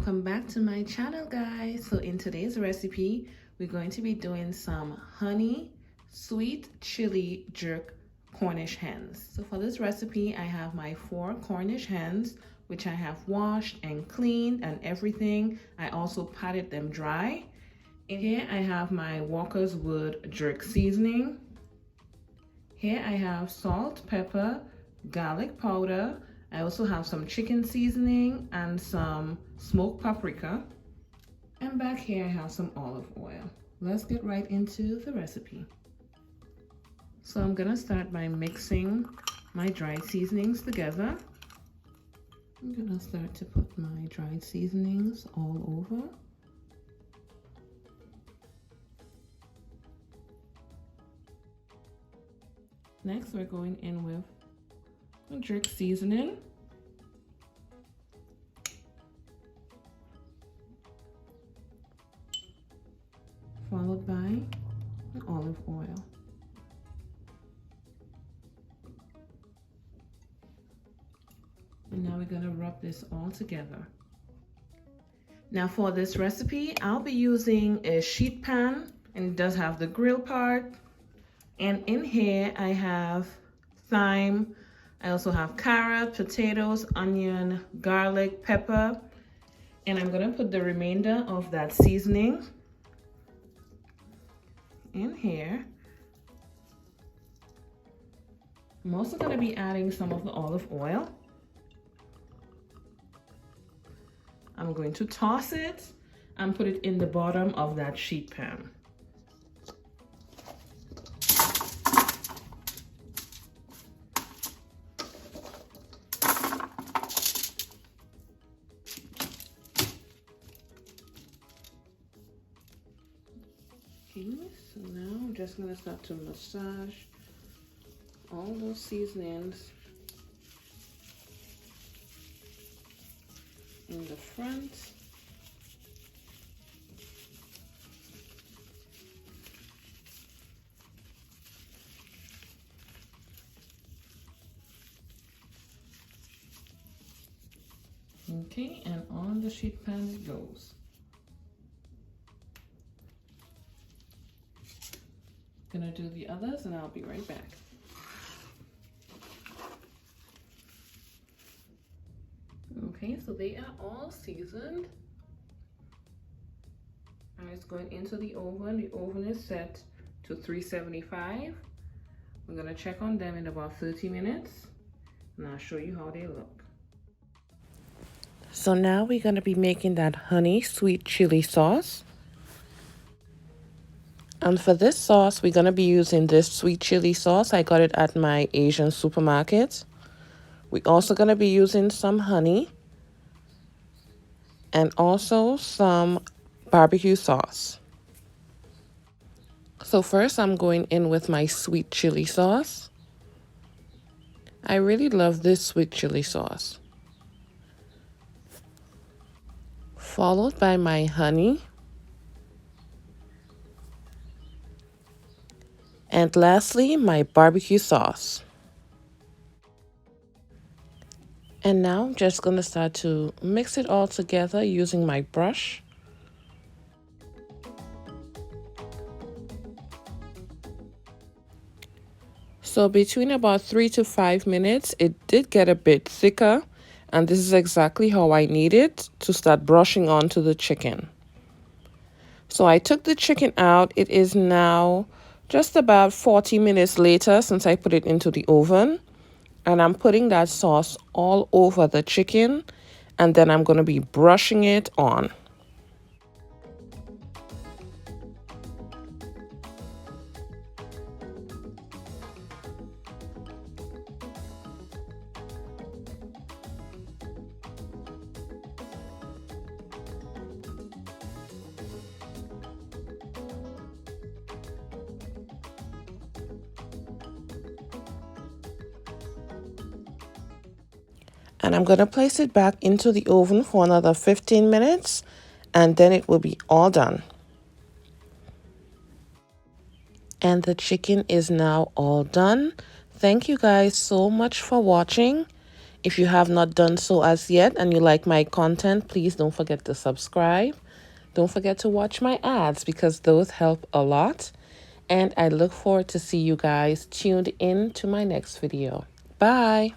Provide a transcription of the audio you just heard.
welcome back to my channel, guys. So in today's recipe, we're going to be doing some honey sweet chili jerk Cornish hens. So for this recipe, I have my 4 Cornish hens, which I have washed and cleaned and everything. I also patted them dry. In here I have my Walker's Wood jerk seasoning. Here I have salt, pepper, garlic powder. I also have some chicken seasoning and some smoked paprika. And back here I have some olive oil. Let's get right into the recipe. So I'm gonna start by mixing my dried seasonings together. I'm gonna start to put my dried seasonings all over. Next, we're going in with a jerk seasoning. Followed by an olive oil. And now we're going to rub this all together. Now for this recipe, I'll be using a sheet pan, and it does have the grill part. And in here I have thyme. I also have carrot, potatoes, onion, garlic, pepper. And I'm gonna put the remainder of that seasoning in here. I'm also gonna be adding some of the olive oil. I'm going to toss it and put it in the bottom of that sheet pan. So now I'm just going to start to massage all those seasonings in the front. Okay, and on the sheet pan it goes. Gonna do the others and I'll be right back. Okay, so they are all seasoned. And it's going into the oven. The oven is set to 375. We're gonna check on them in about 30 minutes and I'll show you how they look. So now we're gonna be making that honey sweet chili sauce. And for this sauce, we're going to be using this sweet chili sauce. I got it at my Asian supermarket. We're also going to be using some honey and also some barbecue sauce. So first, I'm going in with my sweet chili sauce. I really love this sweet chili sauce. Followed by my honey. And lastly, my barbecue sauce. And now I'm just going to start to mix it all together using my brush. So between about 3 to 5 minutes, it did get a bit thicker. And this is exactly how I need it to start brushing onto the chicken. So I took the chicken out. It is now just about 40 minutes later since I put it into the oven, and I'm putting that sauce all over the chicken, and then I'm going to be brushing it on. And I'm going to place it back into the oven for another 15 minutes, and then it will be all done. And the chicken is now all done. Thank you guys so much for watching. If you have not done so as yet and you like my content, please don't forget to subscribe. Don't forget to watch my ads because those help a lot. And I look forward to see you guys tuned in to my next video. Bye.